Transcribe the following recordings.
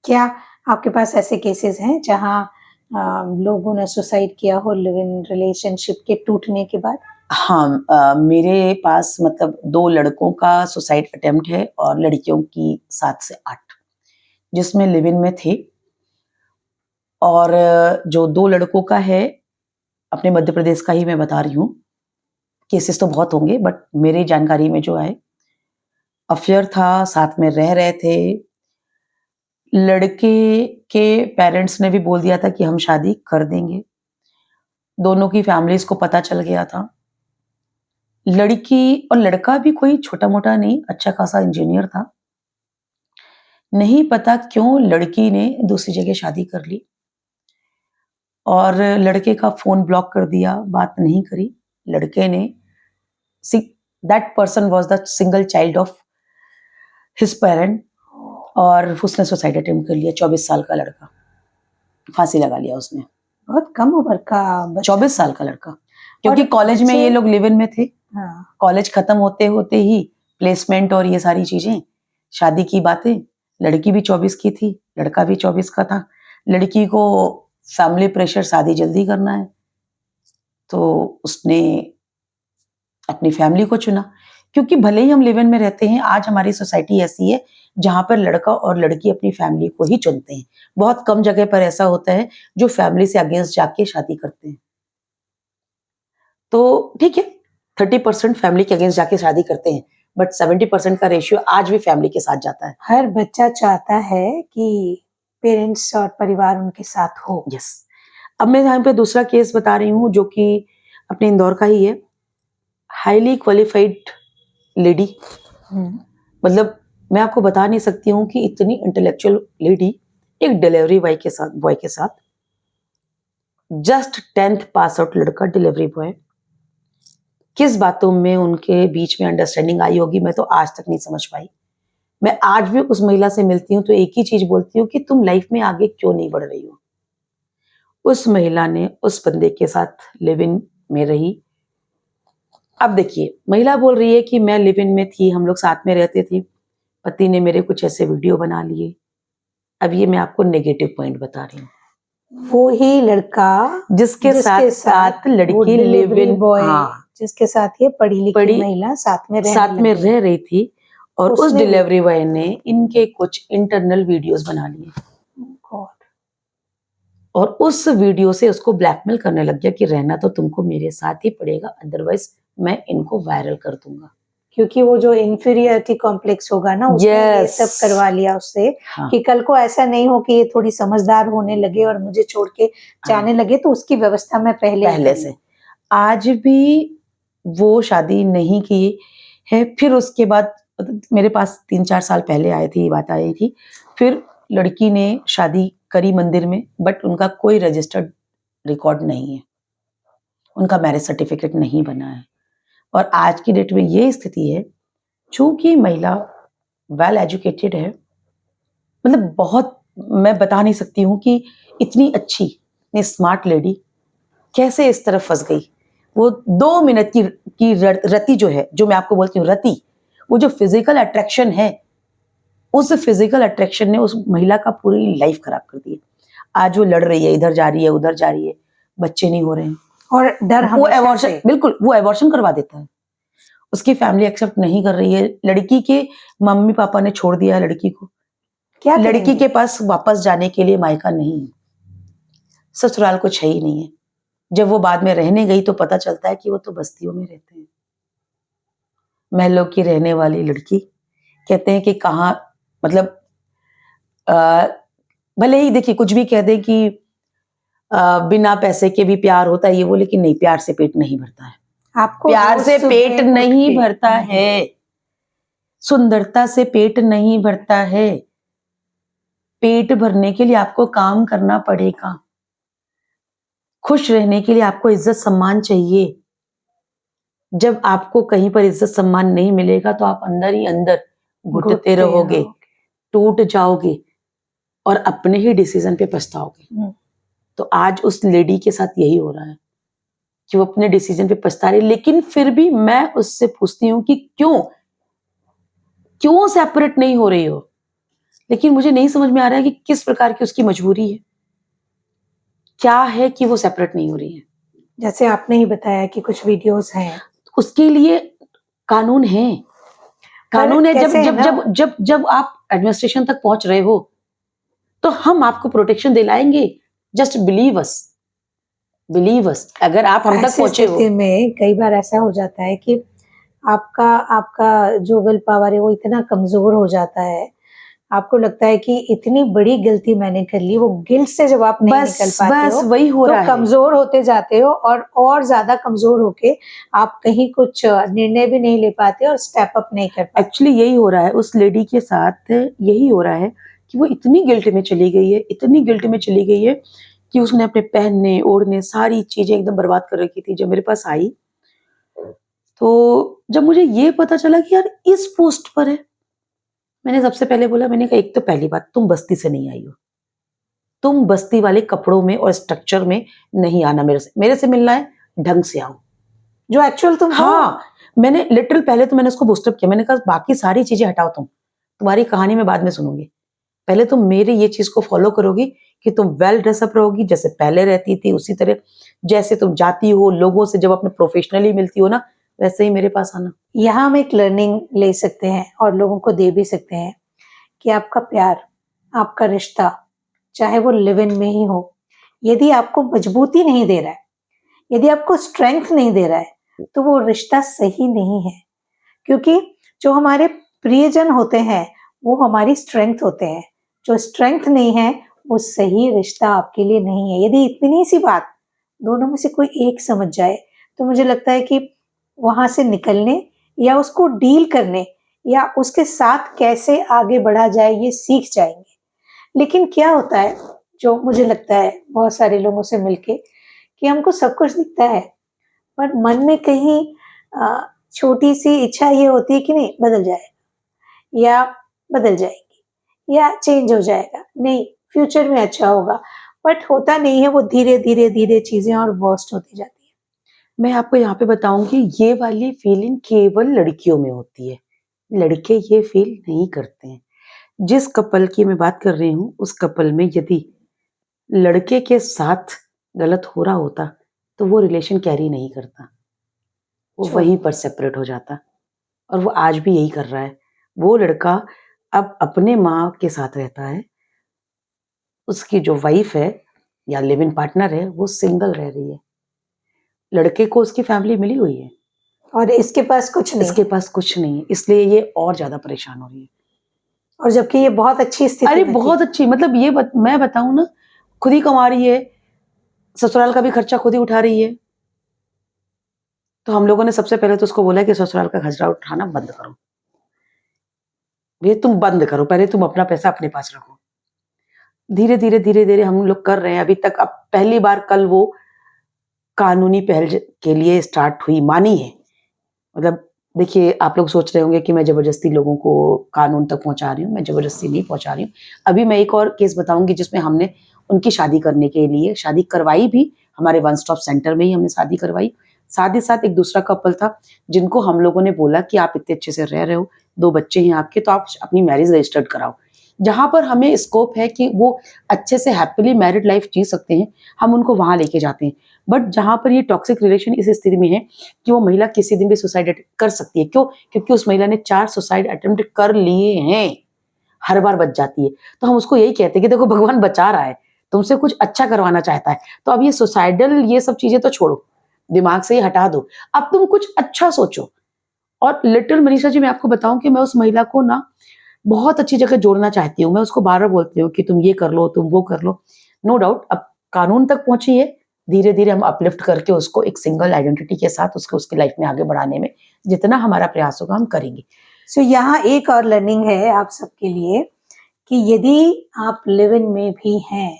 क्या आपके पास ऐसे केसेस हैं जहाँ लोगों ने सुसाइड किया हो लिव इन रिलेशनशिप के टूटने के बाद? हाँ, मेरे पास मतलब 2 लड़कों का सुसाइड अटेम्प्ट है और लड़कियों की 7 से 8, जिसमें लिव इन में थे। और जो 2 लड़कों का है, अपने मध्य प्रदेश का ही मैं बता रही हूँ। केसेस तो बहुत होंगे बट मेरी जानकारी में जो है, अफेयर था, साथ में रह रहे थे। लड़के के पेरेंट्स ने भी बोल दिया था कि हम शादी कर देंगे। दोनों की फैमिलीज़ को पता चल गया था। लड़की और लड़का भी कोई छोटा-मोटा नहीं, अच्छा खासा इंजीनियर था। नहीं पता क्यों लड़की ने दूसरी जगह शादी कर ली और लड़के का फ़ोन ब्लॉक कर दिया, बात नहीं करी। लड़के ने see that person was the single child of his parent और उसने सुसाइड अटेम्प्ट कर लिया। 24 साल का लड़का, फांसी लगा लिया उसने। बहुत कम उम्र का बच्चा। 24 साल का लड़का, क्योंकि और कॉलेज में ये लोग लिव इन में थे। हाँ, कॉलेज खत्म होते होते ही प्लेसमेंट और ये सारी चीजें, शादी की बातें। लड़की भी 24 की थी, लड़का भी 24 का था। लड़की को फैमिली प्रेशर, शादी जल्दी करना है, तो उसने अपनी फैमिली को चुना। क्योंकि भले ही हम लिव इन में रहते हैं, आज हमारी सोसाइटी ऐसी है जहां पर लड़का और लड़की अपनी फैमिली को ही चुनते हैं। बहुत कम जगह पर ऐसा होता है जो फैमिली से अगेंस्ट जाके शादी करते हैं। तो ठीक है, 30% फैमिली के अगेंस्ट जाके शादी करते हैं, बट 70% का रेशियो आज भी फैमिली के साथ जाता है। हर बच्चा चाहता है कि पेरेंट्स और परिवार उनके साथ हो। यस। अब मैं यहाँ पे दूसरा केस बता रही हूँ जो कि अपने इंदौर का ही है। हाईली क्वालिफाइड लेडी, मतलब मैं आपको बता नहीं सकती हूँ कि इतनी इंटेलेक्चुअल लेडी, एक डिलीवरी बॉय के साथ जस्ट 10th पास आउट लड़का, डिलीवरी बॉय। किस बातों में उनके बीच में अंडरस्टैंडिंग आई होगी मैं तो आज तक नहीं समझ पाई। मैं आज भी उस महिला से मिलती हूँ तो एक ही चीज बोलती हूँ कि तुम लाइफ में आगे क्यों नहीं बढ़ रही हो। उस महिला ने उस बंदे के साथ लिव इन में रही। अब देखिए, महिला बोल रही है कि मैं लिव इन में थी, हम लोग साथ में रहते थे, पति ने मेरे कुछ ऐसे वीडियो बना लिए। अब ये मैं आपको नेगेटिव पॉइंट बता रही हूँ। वो ही लड़का जिसके साथ लड़की लिव इन, हाँ, जिसके साथ ये पढ़ी लिखी महिला साथ में रह रही थी, और उस डिलीवरी बॉय ने इनके कुछ इंटरनल वीडियोस बना लिए और उस वीडियो से उसको ब्लैकमेल करने लग गया कि रहना तो तुमको मेरे साथ ही पड़ेगा, अदरवाइज मैं इनको वायरल कर दूंगा। क्योंकि वो जो इंफीरियरिटी कॉम्प्लेक्स होगा ना, उसने ये सब करवा लिया उससे। हाँ। कि कल को ऐसा नहीं हो कि ये थोड़ी समझदार होने लगे और मुझे छोड़ के जाने लगे, तो उसकी व्यवस्था मैं पहले से। आज भी वो शादी नहीं की है। फिर उसके बाद मेरे पास 3-4 साल पहले आए थे, ये बात आई थी। फिर लड़की ने शादी करी मंदिर में, बट उनका कोई रजिस्टर्ड रिकॉर्ड नहीं है, उनका मैरिज सर्टिफिकेट नहीं बना है। और आज की डेट में ये स्थिति है, चूंकि महिला वेल एजुकेटेड है, मतलब बहुत, मैं बता नहीं सकती हूँ कि इतनी अच्छी, इतनी स्मार्ट लेडी कैसे इस तरफ फंस गई। वो 2 मिनट की रति जो है, जो मैं आपको बोलती हूँ रति, वो जो फिजिकल अट्रैक्शन है, उस फिजिकल अट्रैक्शन ने उस महिला का पूरी लाइफ खराब कर दी। आज वो लड़ रही है, इधर जा रही है, उधर जा रही है, बच्चे नहीं हो रहे हैं और डर, वो एबॉर्शन, बिल्कुल वो एबॉर्शन करवा देता है। उसकी फैमिली एक्सेप्ट नहीं कर रही है। लड़की के मम्मी पापा ने छोड़ दिया लड़की को। क्या लड़की के पास वापस जाने के लिए मायका नहीं है, ससुराल कुछ है ही नहीं है। जब वो बाद में रहने गई तो पता चलता है कि वो तो बस्तियों में रहते हैं। महलों की रहने वाली लड़की, कहते हैं कि कहाँ, मतलब भले ही देखिए कुछ भी कह दे कि बिना पैसे के भी प्यार होता है ये वो, लेकिन नहीं, प्यार से पेट नहीं भरता है। आपको प्यार से पेट नहीं भरता है, सुंदरता से पेट नहीं भरता है। पेट भरने के लिए आपको काम करना पड़ेगा। खुश रहने के लिए आपको इज्जत सम्मान चाहिए। जब आपको कहीं पर इज्जत सम्मान नहीं मिलेगा तो आप अंदर ही अंदर घुटते रहोगे, टूट जाओगे और अपने ही डिसीजन पे पछताओगे। तो आज उस लेडी के साथ यही हो रहा है कि वो अपने डिसीजन पे पछता रही। लेकिन फिर भी मैं उससे पूछती हूँ कि क्यों सेपरेट नहीं हो रही हो। लेकिन मुझे नहीं समझ में आ रहा है कि किस प्रकार की उसकी मजबूरी है, क्या है कि वो सेपरेट नहीं हो रही है। जैसे आपने ही बताया कि कुछ वीडियोस हैं, उसके लिए कानून है, कानून है। जब कैसे है जब ना, जब जब जब आप एडमिनिस्ट्रेशन तक पहुंच रहे हो तो हम आपको प्रोटेक्शन दिलाएंगे। Just believe us, believe us. अगर आप हम तक ऐसी पहुंचे हो, स्थिति में कई बार ऐसा हो जाता है कि आपका आपका जो विल पावर है वो इतना कमजोर हो जाता है, आपको लगता है कि इतनी बड़ी गलती मैंने कर ली, वो गिल्ट से जब आप नहीं निकल बस पाते बस हो वही हो तो रहा है। कमजोर होते जाते हो, और ज्यादा कमजोर होके आप कहीं कुछ निर्णय भी नहीं ले पाते और स्टेप अप नहीं कर पाते। एक्चुअली यही हो रहा है उस लेडी के साथ, यही हो रहा है कि वो इतनी गिल्ट में चली गई है, इतनी गिल्ट में चली गई है कि उसने अपने पहनने ओढ़ने सारी चीजें एकदम बर्बाद कर रखी थी। जब मेरे पास आई तो जब मुझे ये पता चला कि यार इस पोस्ट पर है, मैंने सबसे पहले बोला, मैंने कहा एक तो पहली बात, तुम बस्ती से नहीं आई हो, तुम बस्ती वाले कपड़ों में और स्ट्रक्चर में नहीं आना। मेरे से मिलना है, ढंग से आओ जो एक्चुअल तुम हो। हाँ, मैंने लिटरल पहले तो मैंने उसको बूस्टअप किया। मैंने कहा बाकी सारी चीजें हटाओ, तुम्हारी कहानी मैं बाद में सुनूंगी, पहले तुम मेरी ये चीज को फॉलो करोगी कि तुम वेल ड्रेसअप रहोगी जैसे पहले रहती थी, उसी तरह जैसे तुम जाती हो लोगों से, जब अपने प्रोफेशनली मिलती हो ना, वैसे ही मेरे पास आना। यहाँ हम एक लर्निंग ले सकते हैं और लोगों को दे भी सकते हैं कि आपका प्यार, आपका रिश्ता, चाहे वो लिव इन में ही हो, यदि आपको मजबूती नहीं दे रहा है, यदि आपको स्ट्रेंथ नहीं दे रहा है, तो वो रिश्ता सही नहीं है। क्योंकि जो हमारे प्रियजन होते हैं वो हमारी स्ट्रेंथ होते हैं। जो स्ट्रेंथ नहीं है वो सही रिश्ता आपके लिए नहीं है। यदि इतनी सी बात दोनों में से कोई एक समझ जाए तो मुझे लगता है कि वहां से निकलने या उसको डील करने या उसके साथ कैसे आगे बढ़ा जाए ये सीख जाएंगे। लेकिन क्या होता है, जो मुझे लगता है बहुत सारे लोगों से मिलके, कि हमको सब कुछ दिखता है पर मन में कहीं छोटी सी इच्छा ये होती है कि नहीं बदल जाएगा या बदल जाएगी या चेंज हो जाएगा, नहीं फ्यूचर में अच्छा होगा, बट होता नहीं है। वो धीरे धीरे धीरे चीजें और वर्स्ट होती जाती है। मैं आपको यहाँ पे बताऊंगी, ये वाली फीलिंग केवल लड़कियों में होती है, लड़के ये फील नहीं करते हैं। जिस कपल की मैं बात कर रही हूँ, उस कपल में यदि लड़के के साथ गलत हो रहा होता तो वो रिलेशन कैरी नहीं करता, वो वहीं पर सेपरेट हो जाता। और वो आज भी यही कर रहा है। वो लड़का अब अपने माँ के साथ रहता है, उसकी जो वाइफ है या लिव इन पार्टनर है वो सिंगल रह रही है। लड़के को उसकी फैमिली मिली हुई है और इसके पास कुछ नहीं, इसके पास कुछ नहीं है, इसलिए ये और ज्यादा परेशान हो रही है। और जबकि ये बहुत अच्छी स्थिति अरे में बहुत थी। अच्छी, मतलब मैं बताऊं ना, खुद ही कमा रही है, ससुराल का भी खर्चा खुद ही उठा रही है। तो हम लोगों ने सबसे पहले तो उसको बोला कि ससुराल का खर्चा उठाना बंद करो, ये तुम बंद करो, पहले तुम अपना पैसा अपने पास रखो। धीरे धीरे धीरे धीरे हम लोग कर रहे हैं अभी तक। अब पहली बार कल वो कानूनी पहल के लिए स्टार्ट हुई, मानी है। मतलब देखिए, आप लोग सोच रहे होंगे कि मैं जबरदस्ती लोगों को कानून तक पहुंचा रही हूँ, मैं जबरदस्ती नहीं पहुंचा रही हूँ। अभी मैं एक और केस बताऊंगी जिसमें हमने उनकी शादी करने के लिए शादी करवाई भी, हमारे वन स्टॉप सेंटर में ही हमने शादी करवाई। साथ ही साथ एक दूसरा कपल था जिनको हम लोगों ने बोला कि आप इतने अच्छे से रह रहे हो, 2 बच्चे हैं आपके, तो आप अपनी मैरिज रजिस्टर्ड कराओ। जहां पर हमें स्कोप है कि वो अच्छे से हैप्पीली मैरिड लाइफ जी सकते हैं, हम उनको वहां लेके जाते हैं। बट जहां पर ये टॉक्सिक रिलेशन इस स्थिति में है कि वो महिला किसी दिन भी सुसाइड कर सकती है। क्यों? क्योंकि उस महिला ने 4 सुसाइड अटेम्प्ट कर लिए हैं, हर बार बच जाती है। तो हम उसको यही कहते हैं कि देखो भगवान बचा रहा है, तुमसे कुछ अच्छा करवाना चाहता है। तो अब ये सुसाइडल ये सब चीजें तो छोड़ो, दिमाग से ही हटा दो, अब तुम कुछ अच्छा सोचो। और लिटिल मनीषा जी, मैं आपको बताऊं कि मैं उस महिला को ना बहुत अच्छी जगह जोड़ना चाहती हूँ। मैं उसको बार बार बोलती हूँ कि तुम ये कर लो, तुम वो कर लो। नो डाउट अब कानून तक पहुंची है, धीरे धीरे हम अपलिफ्ट करके उसको एक सिंगल आइडेंटिटी के साथ उसकी लाइफ में आगे बढ़ाने में जितना हमारा प्रयास होगा हम करेंगे। सो यहाँ एक और लर्निंग है आप सबके लिए कि यदि आप लिव इन में भी हैं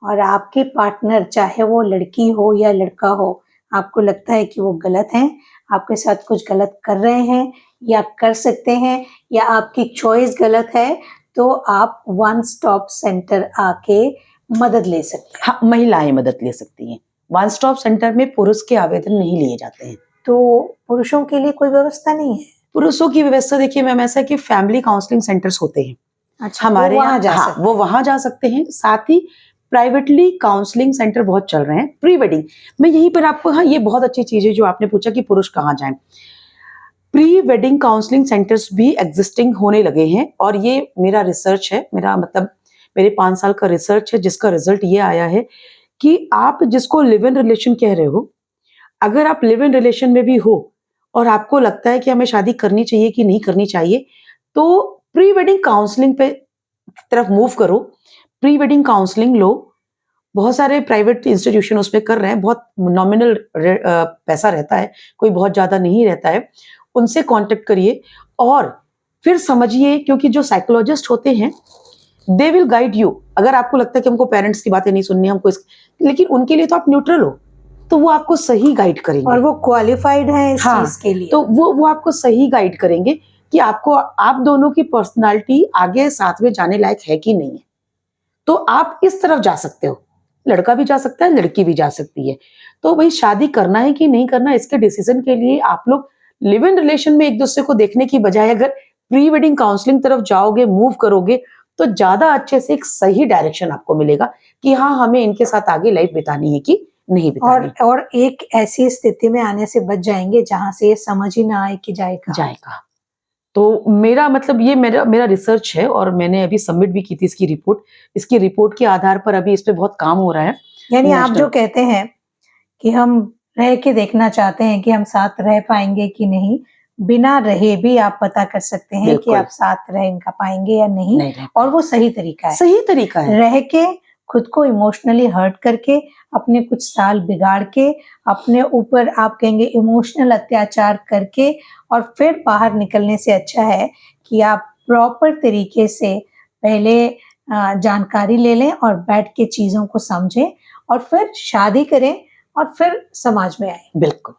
और आपके पार्टनर, चाहे वो लड़की हो या लड़का हो, आपको लगता है कि वो गलत हैं, आपके साथ कुछ गलत कर रहे हैं या कर सकते हैं, या आपकी चॉइस गलत है, तो आप वन स्टॉप सेंटर आके मदद ले सकते हैं। हाँ, महिलाएं मदद ले सकती हैं। वन स्टॉप सेंटर में पुरुष के आवेदन नहीं लिए जाते हैं। तो पुरुषों के लिए कोई व्यवस्था नहीं है? पुरुषों की व्यवस्था देखिए मैम, ऐसा कि फैमिली काउंसलिंग सेंटर्स होते हैं, अच्छा, हमारे वो वहाँ यहाँ जा हाँ सकते वो वहां जा सकते हैं। साथ ही प्राइवेटली काउंसलिंग सेंटर बहुत चल रहे हैं प्री वेडिंग। मैं यहीं पर आपको, हाँ ये बहुत अच्छी चीज है जो आपने पूछा कि पुरुष कहाँ जाएं। प्री वेडिंग काउंसलिंग सेंटर्स भी एग्जिस्टिंग होने लगे हैं, और ये मेरा रिसर्च है, मेरा मतलब मेरे 5 साल का रिसर्च है, जिसका रिजल्ट ये आया है कि आप जिसको लिव इन रिलेशन कह रहे हो, अगर आप लिव इन रिलेशन में भी हो और आपको लगता है कि हमें शादी करनी चाहिए कि नहीं करनी चाहिए, तो प्री वेडिंग काउंसलिंग पे तरफ मूव करो। प्री वेडिंग काउंसलिंग लो। बहुत सारे प्राइवेट इंस्टीट्यूशन उसमें कर रहे हैं, बहुत नॉमिनल पैसा रहता है, कोई बहुत ज्यादा नहीं रहता है। उनसे कांटेक्ट करिए और फिर समझिए, क्योंकि जो साइकोलॉजिस्ट होते हैं दे विल गाइड यू। अगर आपको लगता है कि हमको पेरेंट्स की बातें नहीं सुननी, हमको लेकिन उनके लिए तो आप न्यूट्रल हो, तो वो आपको सही गाइड करेंगे और वो क्वालिफाइड है इस हाँ, चीज के लिए। तो वो आपको सही गाइड करेंगे कि आपको, आप दोनों की पर्सनालिटी आगे साथ में जाने लायक है कि नहीं है। तो आप इस तरफ जा सकते हो, लड़का भी जा सकता है, लड़की भी जा सकती है। तो भाई शादी करना है कि नहीं करना, इसके डिसीजन के लिए आप लोग लिव इन रिलेशन में एक दूसरे को देखने की बजाय अगर प्री वेडिंग काउंसलिंग तरफ जाओगे, मूव करोगे, तो ज्यादा अच्छे से एक सही डायरेक्शन आपको मिलेगा कि हाँ हमें इनके साथ आगे लाइफ बितानी है कि नहीं बितानी। और एक ऐसी स्थिति में आने से बच जाएंगे जहां से ये समझ ही ना आए कि जाएगा। तो मेरा मतलब ये मेरा रिसर्च है, और मैंने अभी सबमिट भी की थी इसकी रिपोर्ट। इसकी रिपोर्ट के आधार पर अभी इस पे बहुत काम हो रहा है। यानी आप जो कहते हैं कि हम रह के देखना चाहते हैं कि हम साथ रह पाएंगे कि नहीं, बिना रहे भी आप पता कर सकते हैं कि आप साथ रह पाएंगे या नहीं और वो सही तरीका है। सही तरीका है। रह के खुद को इमोशनली हर्ट करके, अपने कुछ साल बिगाड़ के, अपने ऊपर आप कहेंगे इमोशनल अत्याचार करके, और फिर बाहर निकलने से अच्छा है कि आप प्रॉपर तरीके से पहले जानकारी ले लें और बैठ के चीजों को समझें और फिर शादी करें और फिर समाज में आए। बिल्कुल।